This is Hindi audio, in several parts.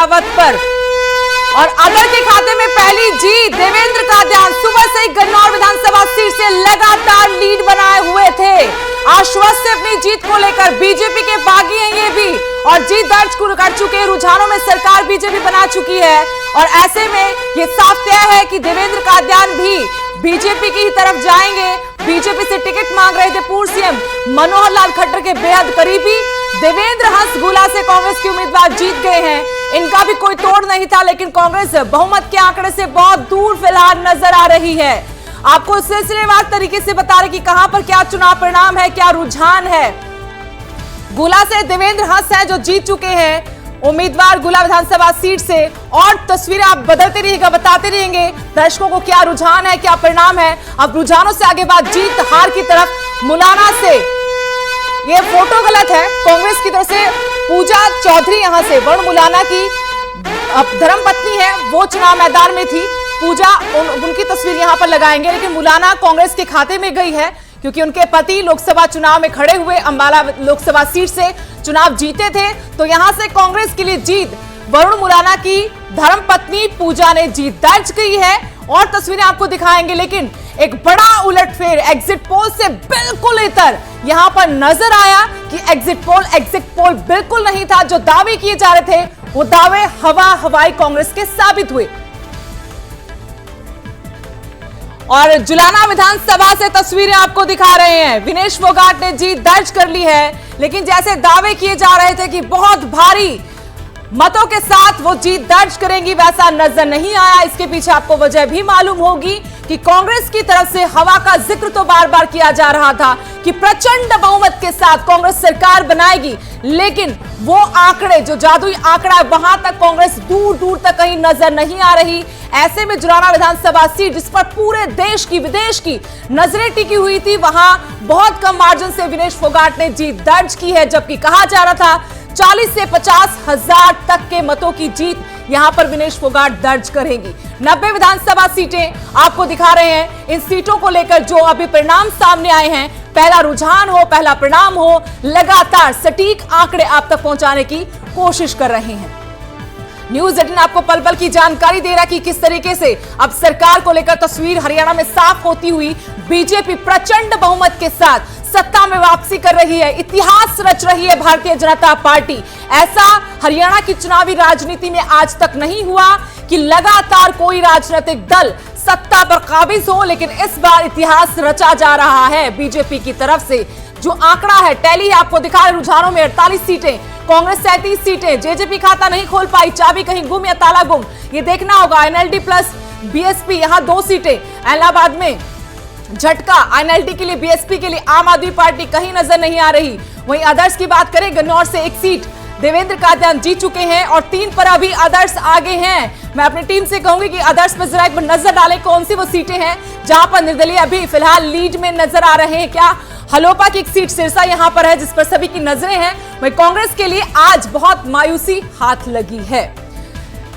पर और अदर के खाते में पहली जीत। देवेंद्र का ध्यान सुबह से ही गन्नौर विधानसभा सीट से लगातार लीड बनाए हुए थे। आश्वस्त से अपनी जीत को लेकर बीजेपी के बागी हैं ये भी, और जीत दर्ज कर चुके रुझानों में सरकार बीजेपी बना चुकी है। और ऐसे में ये साफ तय है कि देवेंद्र का ध्यान भी बीजेपी की तरफ जाएंगे। बीजेपी से टिकट मांग रहे थे पूर्व सीएम मनोहर लाल खट्टर के बेहद करीबी देवेंद्र हंसगुला से कांग्रेस के उम्मीदवार जीत गए हैं। इनका भी कोई तोड़ नहीं था, लेकिन कांग्रेस बहुमत के आंकड़े से बहुत दूर फिलहाल नजर आ रही है। आपको सिलसिलेवार तरीके से बता रहे कि कहां पर क्या चुनाव परिणाम है, क्या रुझान है। गुला से देवेंद्र हंस है जो जीत चुके हैं उम्मीदवार गुला विधानसभा सीट से। और तस्वीरें आप बदलते रहिएगा, बताते रहेंगे दर्शकों को क्या रुझान है, क्या परिणाम है। अब रुझानों से आगे बात जीत हार की तरफ। मुलाना से ये फोटो गलत है, कांग्रेस की तरफ से पूजा चौधरी यहां से वरुण मुलाना की धर्मपत्नी है, वो चुनाव मैदान में थी। पूजा उनकी तस्वीर यहां पर लगाएंगे, लेकिन मुलाना कांग्रेस के खाते में गई है क्योंकि उनके पति लोकसभा चुनाव में खड़े हुए अंबाला लोकसभा सीट से चुनाव जीते थे। तो यहां से कांग्रेस के लिए जीत, वरुण मुलाना की धर्मपत्नी पूजा ने जीत दर्ज की है। और तस्वीरें आपको दिखाएंगे, लेकिन एक बड़ा उलटफेर एग्जिट पोल से बिल्कुल इतर यहां पर नजर आया कि एग्जिट पोल बिल्कुल नहीं था। जो दावे किए जा रहे थे वो दावे हवाई कांग्रेस के साबित हुए। और जुलाना विधानसभा से तस्वीरें आपको दिखा रहे हैं। विनेश फोगाट ने जीत दर्ज कर ली है, लेकिन जैसे दावे किए जा रहे थे कि बहुत भारी मतों के साथ वो जीत दर्ज करेंगी, वैसा नजर नहीं आया। इसके पीछे आपको वजह भी मालूम होगी कि कांग्रेस की तरफ से हवा का जिक्र तो बार बार किया जा रहा था कि प्रचंड बहुमत के साथ कांग्रेस सरकार बनाएगी, लेकिन वो आंकड़े, जो जादुई आंकड़ा है, वहां तक कांग्रेस दूर दूर तक कहीं नजर नहीं आ रही। ऐसे में जुलाना विधानसभा सीट, जिस पर पूरे देश की विदेश की नजरें टिकी हुई थी, वहां बहुत कम मार्जिन से विनेश फोगाट ने जीत दर्ज की है। जबकि कहा जा रहा था 40 से 50 हजार तक के मतों की जीत यहां पर विनेश फोगाट दर्ज करेंगी। 90 विधानसभा सीटें आपको दिखा रहे हैं। इन सीटों को लेकर जो अभी परिणाम सामने आए हैं, पहला रुझान हो, पहला परिणाम हो, लगातार सटीक आंकड़े आप तक पहुंचाने की कोशिश कर रहे हैं। न्यूज 18 आपको पल पल की जानकारी दे रहा कि किस तरीके से अब सरकार को लेकर तस्वीर हरियाणा में साफ होती हुई। बीजेपी प्रचंड बहुमत के साथ सत्ता में वापसी कर रही है, इतिहास रच रही है भारतीय जनता पार्टी। ऐसा हरियाणा की चुनावी राजनीति में आज तक नहीं हुआ कि लगातार कोई राजनीतिक दल सत्ता पर काबिज हो, लेकिन इस बार इतिहास रचा जा रहा है बीजेपी की तरफ से। जो आंकड़ा है, टैली आपको दिखा रहे रुझानों में 48 सीटें, कांग्रेस 37 सीटें। जेजेपी खाता नहीं खोल पाई, चाबी कहीं गुम या ताला गुम, ये देखना होगा। एनएलडी प्लस बीएसपी यहां 2 सीटें। इलाहाबाद में झटका एनएलडी के लिए, बीएसपी के लिए आम आदमी पार्टी कहीं नजर नहीं आ रही। वहीं अदर्स की बात करें, गन्नौर से 1 सीट देवेंद्र का ध्यान जीत चुके हैं और 3 पर अभी अदर्स आगे हैं। मैं अपनी टीम से कहूंगी कि अदर्स पर जरा एक बार नजर डालें, कौन सी वो सीटें हैं जहां पर निर्दलीय अभी फिलहाल लीड में नजर आ रहे हैं। क्या हलोपा की एक सीट सिरसा यहां पर है जिस पर सभी की नजरें हैं। वहीं कांग्रेस के लिए आज बहुत मायूसी हाथ लगी है।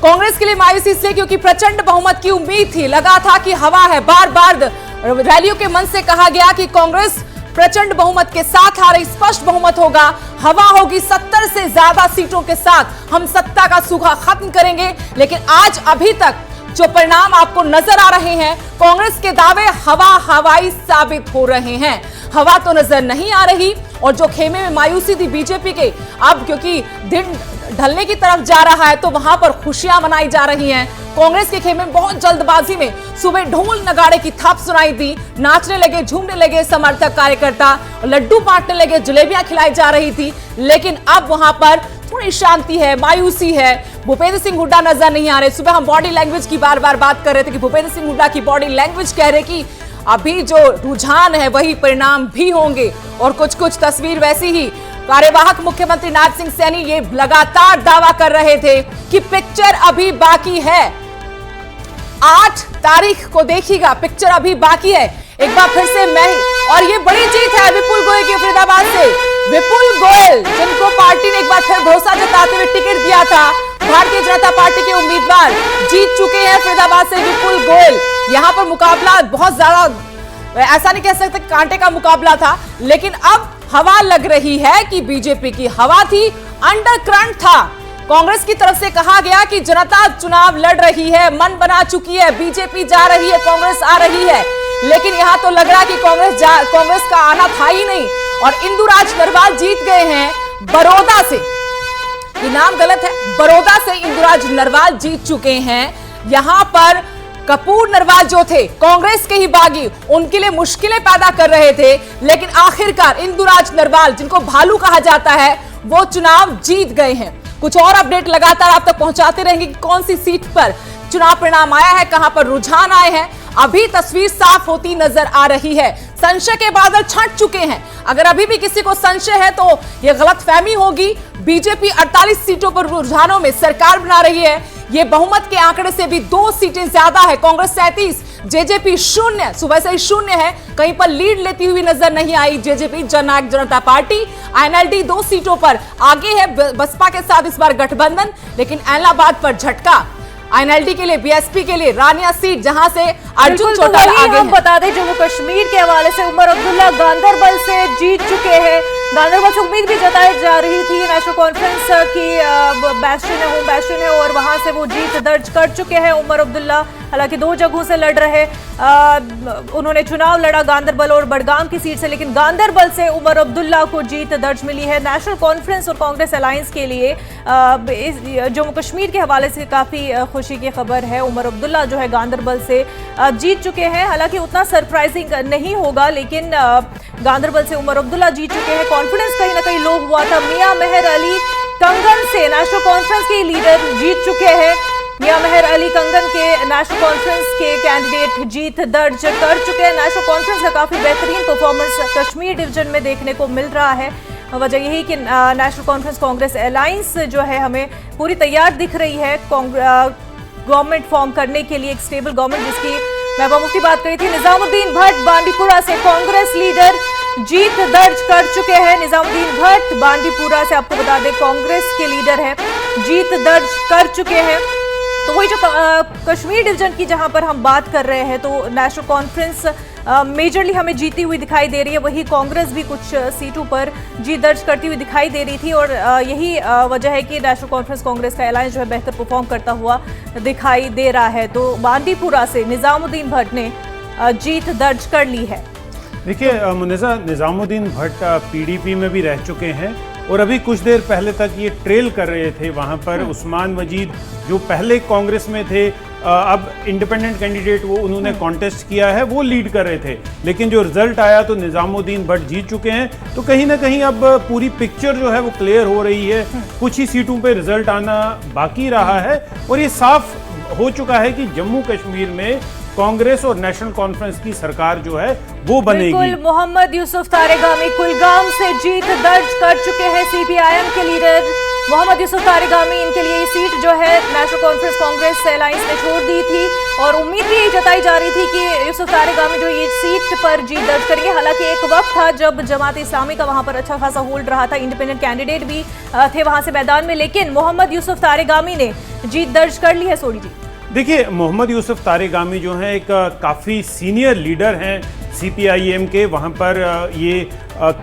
कांग्रेस के लिए मायूसी इसलिए क्योंकि प्रचंड बहुमत की उम्मीद थी, लगा था कि हवा है। बार बार रैलियों के मंच से कहा गया कि कांग्रेस प्रचंड बहुमत के साथ आ रही, स्पष्ट बहुमत होगा, हवा होगी 70 से ज्यादा सीटों के साथ, हम सत्ता का सूखा खत्म करेंगे। लेकिन आज अभी तक जो परिणाम आपको नजर आ रहे हैं, कांग्रेस के दावे हवाई साबित हो रहे हैं। हवा तो नजर नहीं आ रही। और जो खेमे में मायूसी थी बीजेपी के, अब क्योंकि दिन ढलने की तरफ जा रहा है तो वहां पर खुशियां मनाई जा रही हैं। कांग्रेस के खेमे में बहुत जल्दबाजी में सुबह ढोल नगाड़े की थप सुनाई दी, नाचने लगे, झूमने लगे समर्थक कार्यकर्ता, लड्डू बांटने लगे, जलेबियां खिलाई जा रही थी। लेकिन अब वहां पर थोड़ी शांति है, मायूसी है। भूपेंद्र सिंह हुड्डा नजर नहीं आ रहे। सुबह हम बॉडी लैंग्वेज की बार बार बात कर रहे थे कि भूपेंद्र सिंह हुड्डा की बॉडी लैंग्वेज कह रहे कि अभी जो रुझान है वही परिणाम भी होंगे। और कुछ कुछ तस्वीर वैसी ही। कार्यवाहक मुख्यमंत्री नाथ सिंह सैनी ये लगातार दावा कर रहे थे कि पिक्चर अभी बाकी है, 8 तारीख को देखिएगा, पिक्चर अभी बाकी है। एक बार फिर से मैं ही, और ये बड़ी जीत है विपुल गोयल की फरीदाबाद से। विपुल गोयल जिनको पार्टी ने एक बार फिर भरोसा जताते हुए टिकट दिया था, भारतीय जनता पार्टी के उम्मीदवार जीत चुके हैं फरीदाबाद से विपुल गोयल। यहां पर मुकाबला बहुत ज्यादा, ऐसा नहीं कह सकते कांटे का मुकाबला था, लेकिन अब हवा लग रही है कि बीजेपी की हवा थी, अंडर करंट था कांग्रेस की तरफ से कहा गया कि जनता चुनाव लड़ रही है, मन बना चुकी है, बीजेपी जा रही है, कांग्रेस आ रही है। लेकिन यहां तो लग रहा है कि कांग्रेस का आना था ही नहीं और इंदुराज नरवाल जीत गए हैं बड़ौदा से। ये नाम गलत है, बड़ौदा से इंदुराज नरवाल जीत चुके हैं। यहां पर कपूर नरवाल जो थे कांग्रेस के ही बागी, उनके लिए मुश्किलें पैदा कर रहे थे, लेकिन आखिरकार इंदुराज नरवाल, जिनको भालू कहा जाता है, वो चुनाव जीत गए हैं। कुछ और अपडेट लगातार आप तक पहुंचाते रहेंगे कि कौन सी सीट पर चुनाव परिणाम आया है, कहां पर रुझान आए हैं। अभी तस्वीर साफ होती नजर आ रही है। संशय के बादल छंट चुके हैं। अगर अभी भी किसी को संशय है तो यह गलतफहमी होगी। बीजेपी 48 सीटों पर रुझानों में सरकार बना रही है। ये बहुमत के आंकड़े से भी 2 सीटें ज्यादा है। कांग्रेस 37, जेजेपी 0, सुबह से ही 0 है। कहीं पर लीड लेती हुई नजर नहीं आई जेजेपी, जननायक जनता पार्टी। आईएनएलडी 2 सीटों पर आगे है, बसपा के साथ इस बार गठबंधन, लेकिन इलाहाबाद पर झटका। आईएनएलडी के लिए, बीएसपी के लिए रानिया सीट, जहां से अर्जुन चौटाला आगे हैं। बता दें जम्मू कश्मीर के हवाले से उमर अब्दुल्ला गांदरबल से जीत चुके हैं। गांदरबल से उम्मीद भी जताई जा रही थी, नेशनल कॉन्फ्रेंस की बैस्टियन है, होम बैस्टियन है, और वहां से वो जीत दर्ज कर चुके हैं उमर अब्दुल्ला। हालांकि 2 जगहों से लड़ रहे, उन्होंने चुनाव लड़ा गांदरबल और बडगाम की सीट से, लेकिन गांदरबल से उमर अब्दुल्ला को जीत दर्ज मिली है। नेशनल कॉन्फ्रेंस और कांग्रेस अलायंस के लिए जम्मू कश्मीर के हवाले से काफी खुशी की खबर है। उमर अब्दुल्ला जो है गांदरबल से जीत चुके हैं। हालांकि उतना सरप्राइजिंग नहीं होगा, लेकिन गांदरबल से उमर अब्दुल्ला जीत चुके हैं। कॉन्फिडेंस कहीं ना कहीं लो हुआ था। मियां मेहर अली कंगन से नेशनल कॉन्फ्रेंस के लीडर जीत चुके हैं। मियां मेहर अली कंगन के नेशनल कॉन्फ्रेंस के कैंडिडेट जीत दर्ज कर चुके हैं। नेशनल कॉन्फ्रेंस का काफी बेहतरीन परफॉर्मेंस कश्मीर डिवीजन में देखने को मिल रहा है। वजह यही कि नेशनल कॉन्फ्रेंस कांग्रेस अलायंस जो है हमें पूरी तैयार दिख रही है गवर्नमेंट फॉर्म करने के लिए, एक स्टेबल गवर्नमेंट, जिसकी महबूबा मुफ्ती बात करी थी। निजामुद्दीन भट्ट बांडीपुरा से कांग्रेस लीडर जीत दर्ज कर चुके हैं। निजामुद्दीन भट्ट बांडीपुरा से, आपको बता दें, कांग्रेस के लीडर है, जीत दर्ज कर चुके हैं। तो वही जो कश्मीर डिवीजन की जहां पर हम बात कर रहे हैं, तो नेशनल कॉन्फ्रेंस मेजरली हमें जीती हुई दिखाई दे रही है। वही कांग्रेस भी कुछ सीटों पर जीत दर्ज करती हुई दिखाई दे रही थी, और यही वजह है कि नेशनल कॉन्फ्रेंस कांग्रेस का अलायंस जो है बेहतर परफॉर्म करता हुआ दिखाई दे रहा है। तो बांडीपुरा से निजामुद्दीन भट्ट ने जीत दर्ज कर ली है। देखिए मुन्निसा, निजामुद्दीन भट्ट पीडीपी में भी रह चुके हैं और अभी कुछ देर पहले तक ये ट्रेल कर रहे थे वहाँ पर। उस्मान मजीद जो पहले कांग्रेस में थे, अब इंडिपेंडेंट कैंडिडेट वो उन्होंने कॉन्टेस्ट किया है, वो लीड कर रहे थे। लेकिन जो रिजल्ट आया तो निजामुद्दीन भट्ट जीत चुके हैं। तो कहीं ना कहीं अब पूरी पिक्चर जो है वो क्लियर हो रही है। कुछ ही सीटों पे रिजल्ट आना बाकी रहा है और ये साफ हो चुका है कि जम्मू कश्मीर में कांग्रेस और नेशनल कॉन्फ्रेंस की सरकार जो है वो बनेगी। मोहम्मद यूसुफ तारेगामी कुलगाम से जीत दर्ज कर चुके हैं। सीपीआईएम के लीडर मोहम्मद यूसुफ तारेगामी, इनके लिए ये सीट जो है नेशनल कॉन्फ्रेंस कांग्रेस अलायंस ने छोड़ दी थी, और उम्मीद भी जताई जा रही थी कि यूसुफ तारेगामी जो ये सीट पर जीत दर्ज करेंगे। हालांकि एक वक्त था जब जमात इस्लामी का वहां पर अच्छा खासा होल्ड रहा था, इंडिपेंडेंट कैंडिडेट भी थे वहां से मैदान में, लेकिन मोहम्मद यूसुफ तारेगामी ने जीत दर्ज कर ली है। सोडी जी, देखिए मोहम्मद यूसुफ तारेगामी जो हैं एक काफ़ी सीनियर लीडर हैं सीपीआईएम के। वहाँ पर ये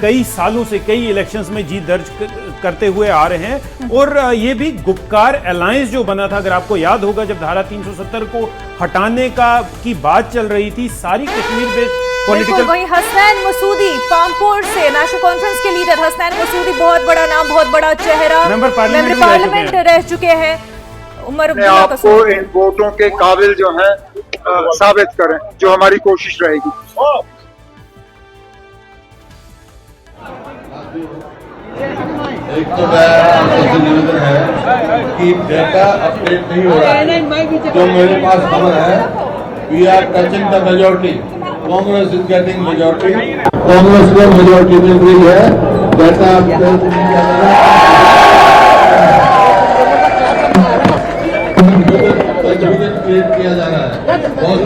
कई सालों से कई इलेक्शंस में जीत दर्ज करते हुए आ रहे हैं। और ये भी गुपकार अलायंस जो बना था, अगर आपको याद होगा, जब धारा 370 को हटाने की बात चल रही थी, सारी कश्मीर बेस्ड पॉलिटिकल। वहीं हसनैन मसूदी पामपोर से नेशनल कॉन्फ्रेंस के लीडर हसनैन मसूदी, बहुत बड़ा नाम, बहुत बड़ा चेहरा, मेंबर पार्लियामेंट रह चुके हैं। उमर अब्दुल्ला आपको इन वोटों के काबिल जो है साबित करें, जो हमारी कोशिश रहेगी। एक तो आपसे निवेदन है कि डेटा अपडेट नहीं हो रहा है। जो मेरे पास खबर है, we are touching the majority, Congress is getting majority, Congress को मेजॉरिटी मिल रही है। डेटा क्रिएट किया जा रहा है। बहुत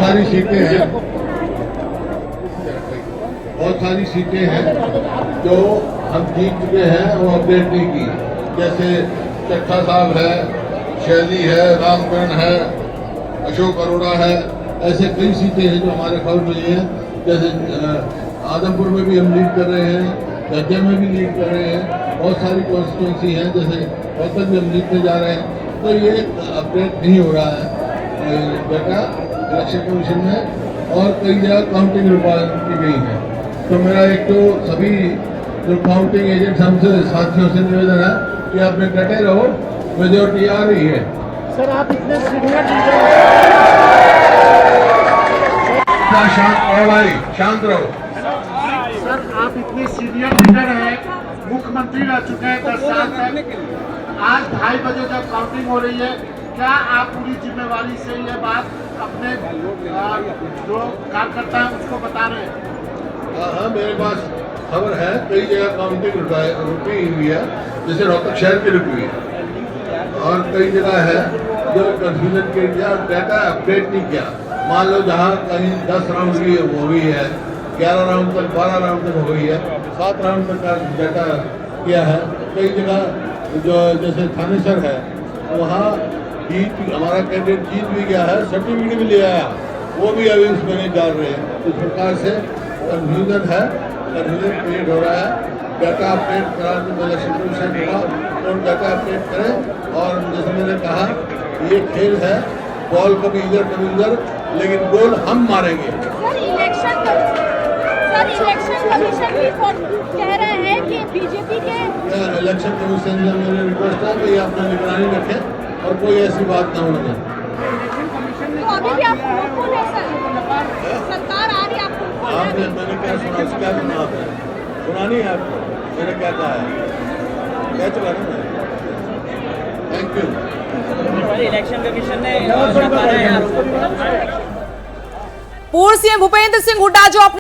सारी सीटें हैं जो हम जीत चुके हैं और अपडेट नहीं की, जैसे चट्टा साहब है, शैली है, रामकरण है, अशोक अरोड़ा है। ऐसे कई सीटें हैं जो हमारे खबर मिली हैं। जैसे आदमपुर में भी हम लीड कर रहे हैं, गज्जर में भी लीड कर रहे हैं, बहुत सारी कॉन्स्टिट्यूंसी हैं, जैसे औसत में हम जीतते जा रहे हैं, तो ये अपडेट नहीं हो रहा है डाटा इलेक्शन कमीशन में, और कई जगह काउंटिंग रुपा की गई है। तो मेरा एक तो सभी जो काउंटिंग एजेंट हमसे साथियों से निवेदन है कि आप डटे रहो, मेजोरिटी आ रही है। सर आप इतने सीनियर शांत रहो। सर आप इतने सीनियर लीडर हैं, मुख्यमंत्री रह चुके हैं 10 साल तक। आज 2:30 बजे जब काउंटिंग हो रही है, क्या आप पूरी जिम्मेवारी से ये बात अपने जो कार्यकर्ता है उसको बता रहे हैं? हाँ, मेरे पास खबर है, कई जगह काउंटिंग रुकी हुई है, जैसे रोहतक शहर की रुकी हुई है, और कई जगह है जो कंफ्यूजन के लिए डाटा अपडेट नहीं किया। मान लो जहाँ कहीं 10 राउंड की हुई है, 11 राउंड तक, 12 राउंड तक हुई है, 7 राउंड तक का डाटा किया है। कई जगह जो जैसे थानेसर है, वहाँ जीत हमारा कैंडिडेट जीत भी गया है, सर्टिफिकेट भी ले आया, वो भी अभी उसमें नहीं डाल रहे हैं। इस प्रकार से कन्फ्यूजन है, कन्फ्यूजन क्रिएट हो रहा है। डाटा अपडेट कराने में इलेक्शन कमीशन होगा तो डाटा अपडेट करें, और जैसे मैंने कहा ये खेल है, बॉल कभी इधर कभी उधर, लेकिन गोल हम मारेंगे। सर इलेक्शन कमीशन भी कह रहे हैं कि बीजेपी के इलेक्शन कमीशन से मेरी रिक्वेस्ट है कि अपना निगरानी रखें और कोई ऐसी बात ना होने दें। तो अभी भी आप होपफुल है सर, सरकार आ रही है आपको? आपने मैंने क्या सुना, क्या सुना आपने? सुना नहीं है आपको मैंने क्या कहा है? कह चुका ना मैं। Thank you. इलेक्शन कमीशन ने पूर्व सीएम भूपेंद्र सिंह हुड्डा जो अपने